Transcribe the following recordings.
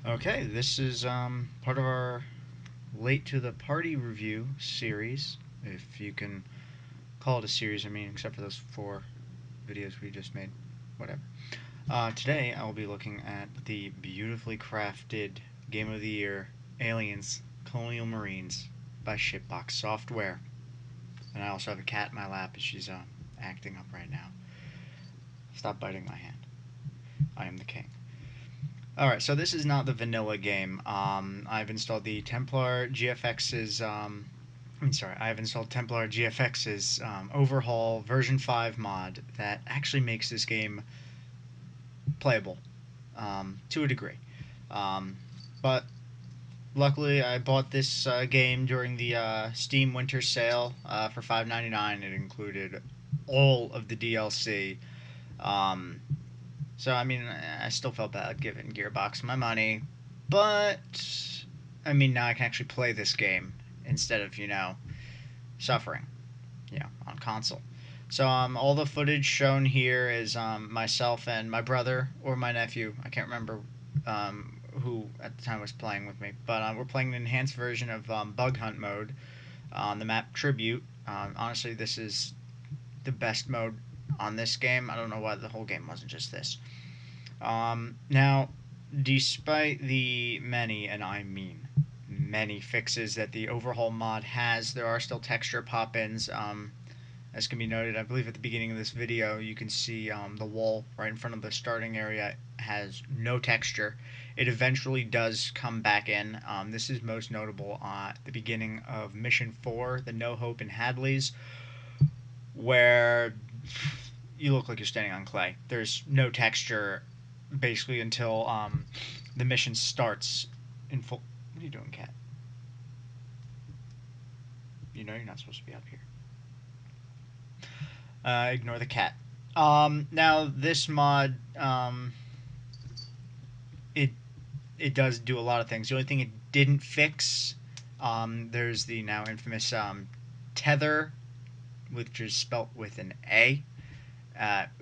Okay, this is part of our late to the party review series, if you can call it a series. I mean, except for those 4 videos we just made, whatever. Today I will be looking at the beautifully crafted Game of the Year Aliens Colonial Marines by Shipbox Software. And I also have a cat in my lap, and she's acting up right now. Stop biting my hand. I am the king. Alright, so this is not the vanilla game. I've installed the Templar GFX's. I've installed Templar GFX's overhaul version 5 mod that actually makes this game playable to a degree. Um, but luckily, I bought this game during the Steam Winter Sale for $5.99. It included all of the DLC. Um, So I mean, I still felt bad giving Gearbox my money, but I mean now I can actually play this game instead of suffering, on console. So all the footage shown here is myself and my brother or my nephew. I can't remember who at the time was playing with me, but we're playing an enhanced version of Bug Hunt mode on the map Tribute. Honestly, this is the best mode on this game. I don't know why the whole game wasn't just this. Now, despite the many, and I mean many fixes that the overhaul mod has, there are still texture pop-ins. As can be noted, I believe at the beginning of this video, you can see the wall right in front of the starting area has no texture. It eventually does come back in. This is most notable at the beginning of Mission 4, the No Hope in Hadley's, where you look like you're standing on clay. There's no texture basically until the mission starts in full. What are you doing, cat? You know you're not supposed to be up here. Ignore the cat. Now this mod, it it does do a lot of things. The only thing it didn't fix, there's the now infamous tether, which is spelt with an A,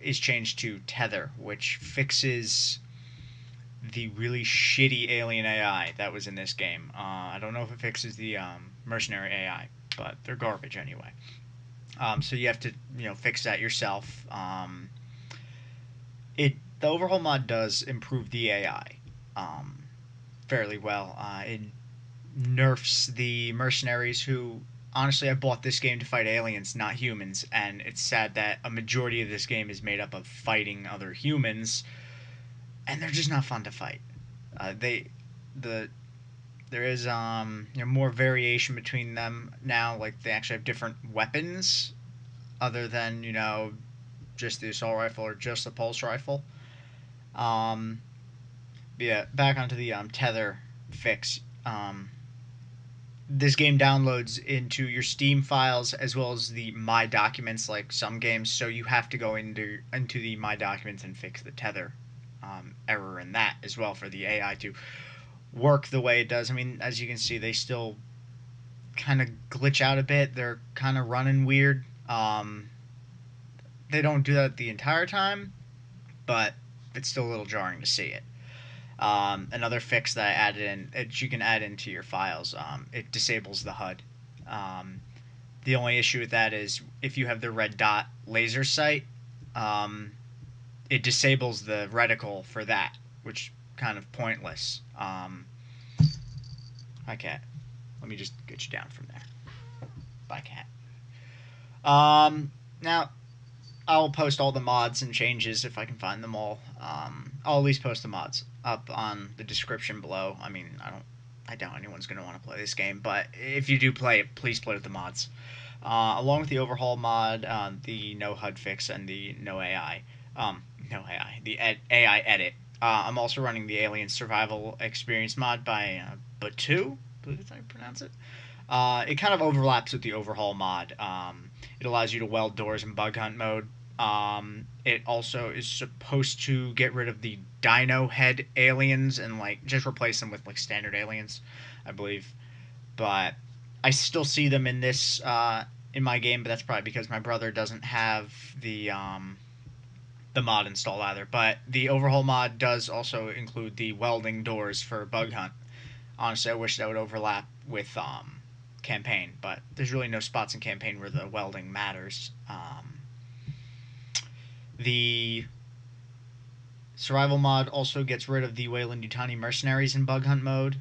is changed to tether, which fixes the really shitty alien AI that was in this game. I don't know if it fixes the mercenary AI, but they're garbage anyway. So you have to fix that yourself. The overhaul mod does improve the AI fairly well. It nerfs the mercenaries who. Honestly, I bought this game to fight aliens, not humans, and it's sad that a majority of this game is made up of fighting other humans, and they're just not fun to fight. They the There is more variation between them now. Like they actually have different weapons other than just the assault rifle or just the pulse rifle. Um, but yeah, back onto the tether fix. This game downloads into your Steam files as well as the My Documents, like some games. So you have to go into the My Documents and fix the tether error in that as well for the AI to work the way it does. I mean, as you can see, they still kind of glitch out a bit. They're kind of running weird. They don't do that the entire time, but it's still a little jarring to see it. Another fix that I added in, that you can add into your files, it disables the HUD. Um, the only issue with that is if you have the red dot laser sight, um, it disables the reticle for that, which kind of pointless. Hi, cat. Let me just get you down from there. Bye, cat. Now I'll post all the mods and changes if I can find them all. I'll at least post the mods up on the description below. I mean, I doubt anyone's going to want to play this game, but if you do play it, please play with the mods. Along with the overhaul mod, the no HUD fix, and the no AI. No AI, the AI edit. I'm also running the Alien Survival Experience mod by Batu, I believe that's how you pronounce it. It kind of overlaps with the overhaul mod. It allows you to weld doors in bug hunt mode. It also is supposed to get rid of the dino head aliens and like just replace them with like standard aliens, I believe. But I still see them in this in my game, but that's probably because my brother doesn't have the mod installed either. But the overhaul mod does also include the welding doors for Bug Hunt. Honestly, I wish that would overlap with campaign, but there's really no spots in campaign where the welding matters. The survival mod also gets rid of the Weyland-Yutani mercenaries in Bug Hunt mode,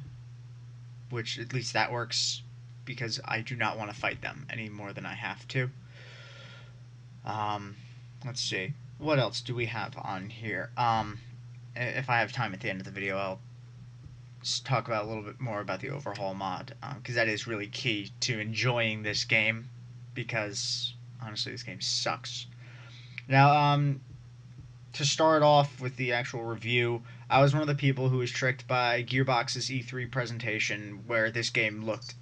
which at least that works because I do not want to fight them any more than I have to. Let's see. What else do we have on here? If I have time at the end of the video, I'll just talk about a little bit more about the overhaul mod, because that is really key to enjoying this game, because honestly this game sucks. Now, to start off with the actual review, I was one of the people who was tricked by Gearbox's E3 presentation where this game looked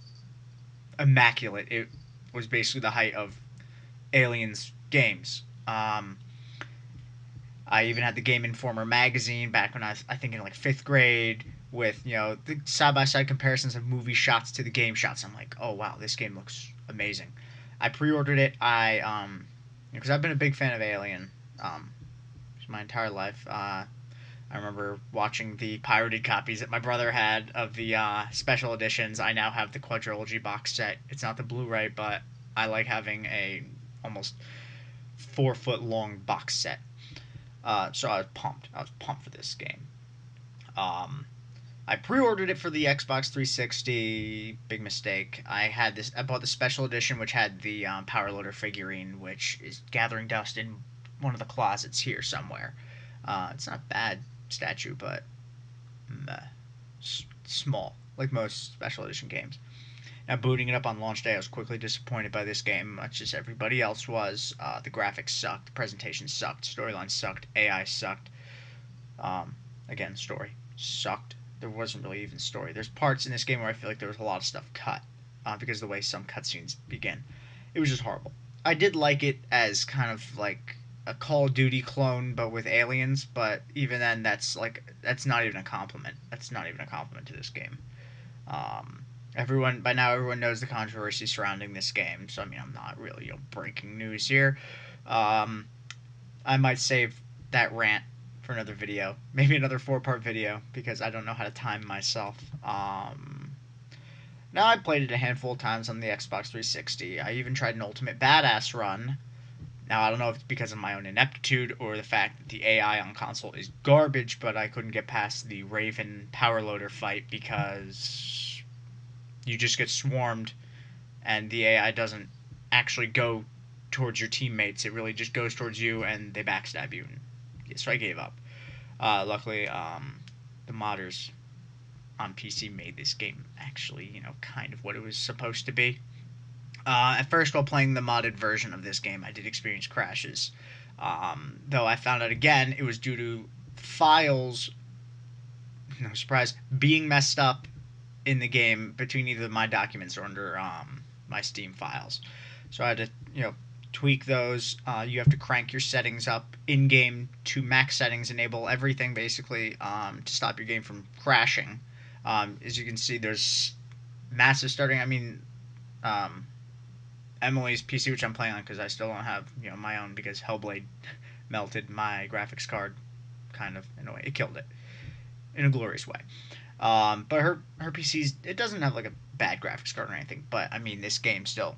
immaculate. It was basically the height of Aliens games. I even had the Game Informer magazine back when I think in like 5th grade with, the side-by-side comparisons of movie shots to the game shots. I'm like, oh wow, this game looks amazing. I pre-ordered it. Because I've been a big fan of Alien my entire life. I remember watching the pirated copies that my brother had of the special editions. I now have the quadrilogy box set. It's not the Blu-ray, but I like having a almost 4-foot long box set. So I was pumped. I was pumped for this game. I pre-ordered it for the Xbox 360. Big mistake. I bought the special edition, which had the Power Loader figurine, which is gathering dust in one of the closets here somewhere. It's not a bad statue, but small, like most special edition games. Now, booting it up on launch day, I was quickly disappointed by this game, much as everybody else was. The graphics sucked, the presentation sucked, storyline sucked, AI sucked. Again, story sucked. There wasn't really even story. There's parts in this game where I feel like there was a lot of stuff cut because of the way some cutscenes begin. It was just horrible. I did like it as kind of like a Call of Duty clone, but with aliens. But even then, that's not even a compliment. That's not even a compliment to this game. Everyone knows the controversy surrounding this game. So I mean, I'm not really breaking news here. I might save that rant for another video, maybe another 4-part video, because I don't know how to time myself. Now, I played it a handful of times on the Xbox 360. I even tried an Ultimate Badass run. Now, I don't know if it's because of my own ineptitude or the fact that the AI on console is garbage, but I couldn't get past the Raven Power Loader fight because you just get swarmed and the AI doesn't actually go towards your teammates. It really just goes towards you and they backstab you. So I gave up. Luckily, the modders on PC made this game actually, kind of what it was supposed to be. At first, while playing the modded version of this game, I did experience crashes. Though I found out again, it was due to files, no surprise, being messed up in the game between either my documents or under my Steam files. So I had to, tweak those. You have to crank your settings up in-game to max settings, enable everything basically to stop your game from crashing. As you can see, there's massive starting. Emily's PC, which I'm playing on because I still don't have my own because Hellblade melted my graphics card, kind of in a way. It killed it in a glorious way. But her PC's, it doesn't have like a bad graphics card or anything, but I mean this game still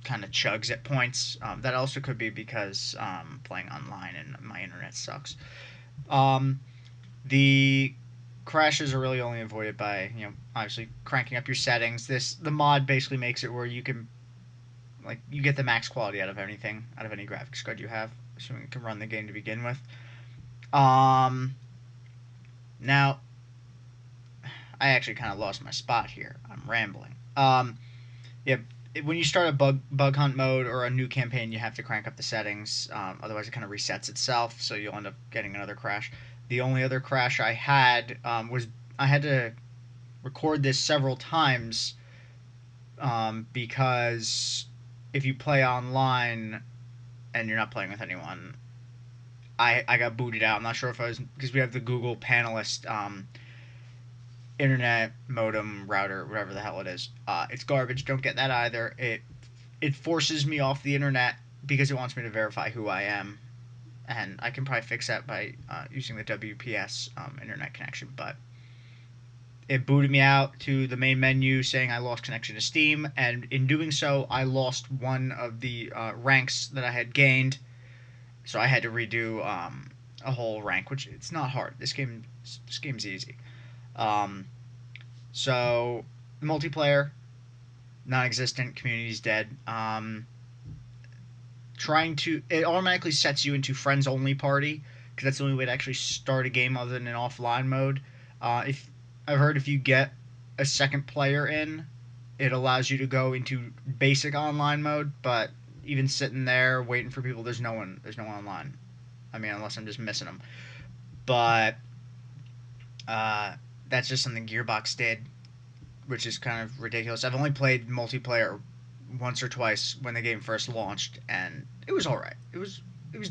kind of chugs at points. That also could be because playing online and my internet sucks. The crashes are really only avoided by obviously cranking up your settings. The mod basically makes it where you can you get the max quality out of anything, out of any graphics card you have, assuming you can run the game to begin with. Now, I actually kind of lost my spot here. I'm rambling. Yeah, when you start a bug hunt mode or a new campaign, you have to crank up the settings. Otherwise, it kind of resets itself, so you'll end up getting another crash. The only other crash I had was I had to record this several times because if you play online and you're not playing with anyone, I got booted out. I'm not sure if I was because we have the Google Panelist internet modem router, whatever the hell it is. It's garbage. Don't get that either. It forces me off the internet because it wants me to verify who I am. and I can probably fix that by using the WPS internet connection. But it booted me out to the main menu saying I lost connection to Steam, and in doing so, I lost one of the ranks that I had gained. So I had to redo a whole rank, which it's not hard. This game's easy. Um, so multiplayer non-existent, community's dead. Trying to it automatically sets you into friends only party because that's the only way to actually start a game other than an offline mode. If I've heard if you get a second player in, it allows you to go into basic online mode. But even sitting there waiting for people, there's no one. There's no one online. I mean, unless I'm just missing them. But uh, that's just something Gearbox did, which is kind of ridiculous. I've only played multiplayer once or twice when the game first launched, and it was all right. It was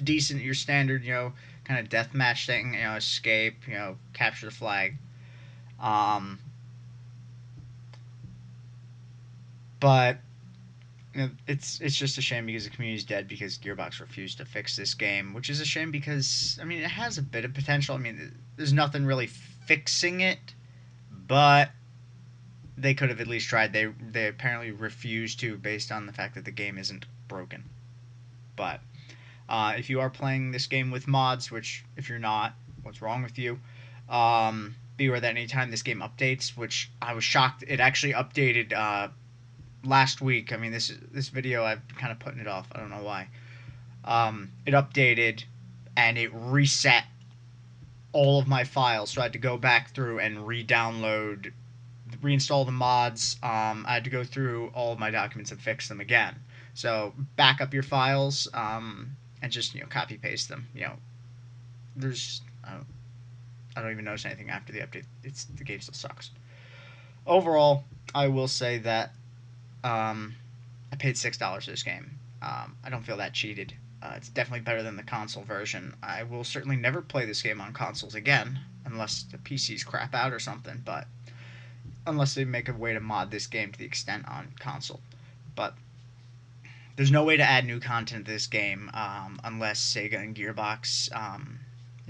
decent. Your standard, kind of deathmatch thing. Escape. Capture the flag. Um, but it's just a shame because the community's dead because Gearbox refused to fix this game, which is a shame because I mean it has a bit of potential. I mean, there's nothing really fixing it, but they could have at least tried. They apparently refused to, based on the fact that the game isn't broken. But if you are playing this game with mods, which if you're not, what's wrong with you? Be aware that anytime this game updates, which I was shocked, it actually updated last week. I mean, this video I've been kind of putting it off. I don't know why. It updated and it reset all of my files, so I had to go back through and re-download, reinstall the mods. I had to go through all of my documents and fix them again. So back up your files and just copy paste them. There's I don't even notice anything after the update. The game still sucks. Overall, I will say that I paid $6 for this game. I don't feel that cheated. It's definitely better than the console version. I will certainly never play this game on consoles again, unless the PCs crap out or something. But unless they make a way to mod this game to the extent on console. But there's no way to add new content to this game unless Sega and Gearbox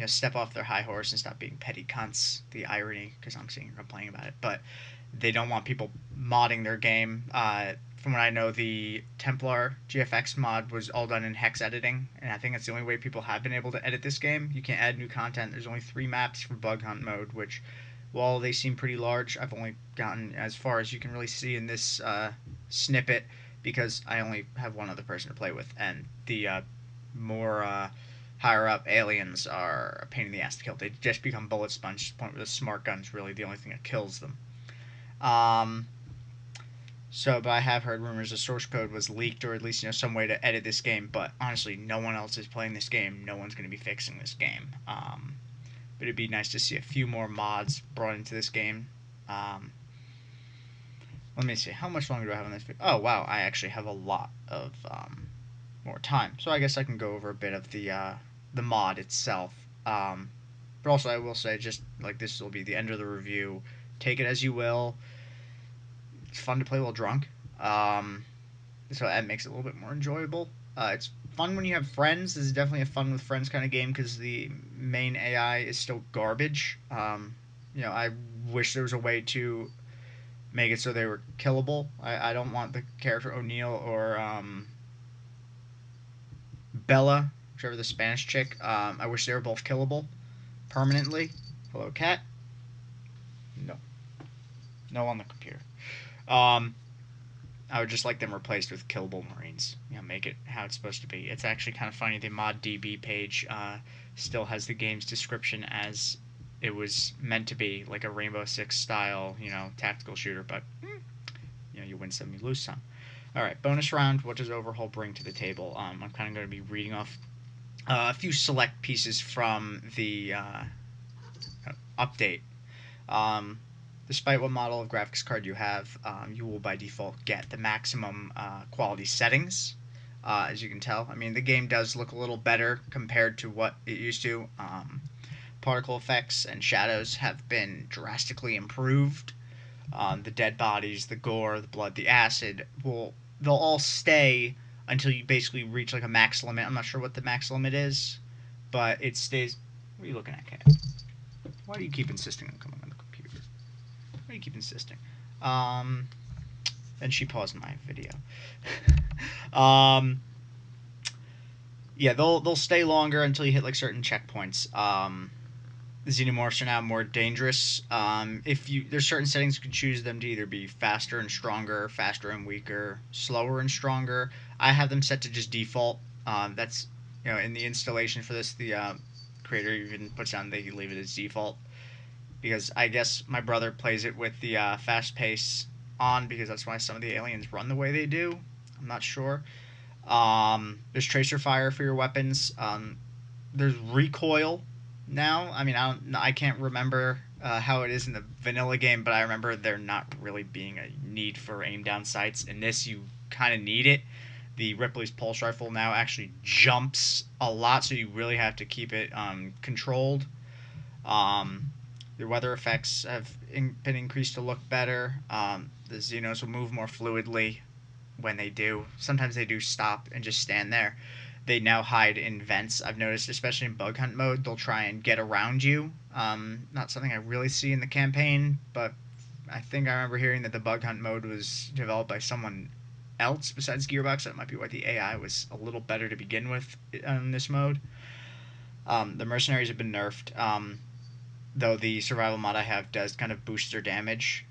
step off their high horse and stop being petty cunts. The irony, because I'm sitting here complaining about it, but they don't want people modding their game. From what I know, the Templar GFX mod was all done in hex editing, and I think that's the only way people have been able to edit this game. You can't add new content. There's only 3 maps for bug hunt mode, which, while they seem pretty large, I've only gotten as far as you can really see in this snippet because I only have one other person to play with, and the more higher up aliens are a pain in the ass to kill. They just become bullet sponge to the point where the smart gun's really the only thing that kills them. But I have heard rumors the source code was leaked, or at least some way to edit this game. But honestly, no one else is playing this game. No one's going to be fixing this game. But it'd be nice to see a few more mods brought into this game. Let me see. How much longer do I have on this video? Oh wow, I actually have a lot of more time. So I guess I can go over a bit of the mod itself. But also, I will say, just like this will be the end of the review. Take it as you will. It's fun to play while drunk, so that makes it a little bit more enjoyable. It's fun when you have friends. This is definitely a fun with friends kind of game because the main AI is still garbage. I wish there was a way to make it so they were killable. I don't want the character O'Neill or Bella, whichever the Spanish chick. I wish they were both killable permanently. Hello, cat. No, no on the computer. I would just like them replaced with killable Marines. Make it how it's supposed to be. It's actually kind of funny. The mod DB page still has the game's description as it was meant to be, like a Rainbow Six style, tactical shooter. But you win some, you lose some. All right, bonus round. What does Overhaul bring to the table? I'm kind of going to be reading off a few select pieces from the update. Despite what model of graphics card you have, you will by default get the maximum quality settings. As you can tell, I mean, the game does look a little better compared to what it used to. Particle effects and shadows have been drastically improved. The dead bodies, the gore, the blood, the acid, they'll all stay until you basically reach like a max limit. I'm not sure what the max limit is, but it stays. What are you looking at, cat? Why do you keep insisting on coming on the computer? Why do you keep insisting? And she paused my video. um, yeah, they'll stay longer until you hit like certain checkpoints. The xenomorphs are now more dangerous. If you there's certain settings you can choose them to either be faster and stronger, faster and weaker, slower and stronger. I have them set to just default. That's in the installation for this, the creator even puts down that you leave it as default because I guess my brother plays it with the fast pace on because that's why some of the aliens run the way they do. I'm not sure. There's tracer fire for your weapons. There's recoil now. I mean, I can't remember how it is in the vanilla game, but I remember there not really being a need for aim down sights. In this, you kind of need it. The Ripley's pulse rifle now actually jumps a lot, so you really have to keep it controlled. The weather effects have been increased to look better. The Xenos will move more fluidly when they do. Sometimes they do stop and just stand there. They now hide in vents. I've noticed, especially in bug hunt mode, they'll try and get around you. Not something I really see in the campaign, but I think I remember hearing that the bug hunt mode was developed by someone else besides Gearbox. That might be why the AI was a little better to begin with in this mode. The mercenaries have been nerfed, though the survival mod I have does kind of boost their damage,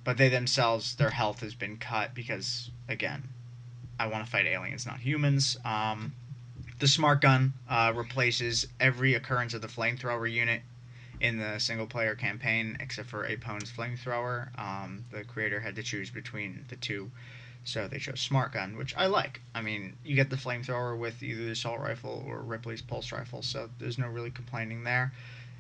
but they themselves, their health has been cut because, again, I want to fight aliens, not humans. The smart gun replaces every occurrence of the flamethrower unit in the single player campaign except for Apone's flamethrower. The creator had to choose between the two, so they chose smart gun, which I like. I mean, you get the flamethrower with either the assault rifle or Ripley's pulse rifle, so there's no really complaining there.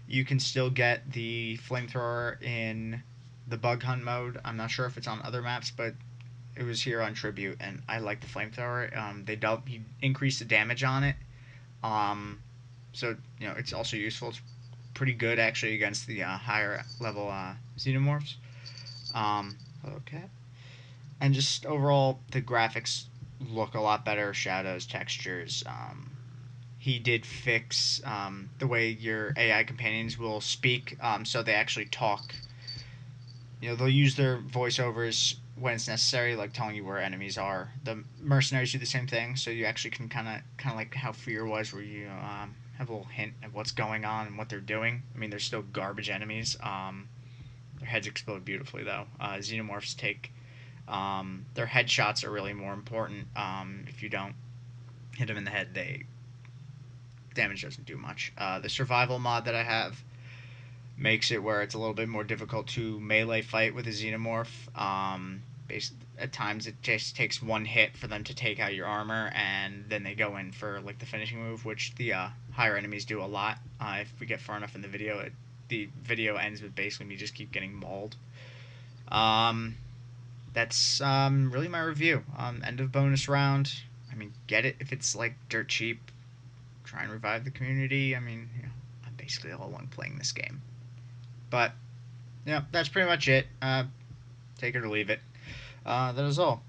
You can still get the flamethrower in the bug hunt mode. I'm not sure if it's on other maps, but it was here on Tribute, and I like the flamethrower. You increase the damage on it, so it's also useful. It's pretty good actually against the higher level xenomorphs. Okay, and just overall the graphics look a lot better. Shadows, textures. He did fix the way your AI companions will speak, so they actually talk. They'll use their voiceovers when it's necessary, like telling you where enemies are. The mercenaries do the same thing, so you actually can kind of like how Fear was, where you have a little hint of what's going on and what they're doing. I mean, they're still garbage enemies. Their heads explode beautifully, though. Xenomorphs take their headshots are really more important. If you don't hit them in the head, damage doesn't do much. The survival mod that I have makes it where it's a little bit more difficult to melee fight with a xenomorph. At times it just takes one hit for them to take out your armor, and then they go in for like the finishing move, which the higher enemies do a lot. If we get far enough in the video, the video ends with basically me just keep getting mauled. That's really my review. End of bonus round. I mean, get it if it's like dirt cheap. Try and revive the community. I mean, I'm basically all alone playing this game. But, that's pretty much it. Take it or leave it. That is all.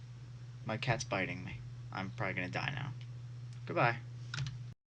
My cat's biting me. I'm probably going to die now. Goodbye.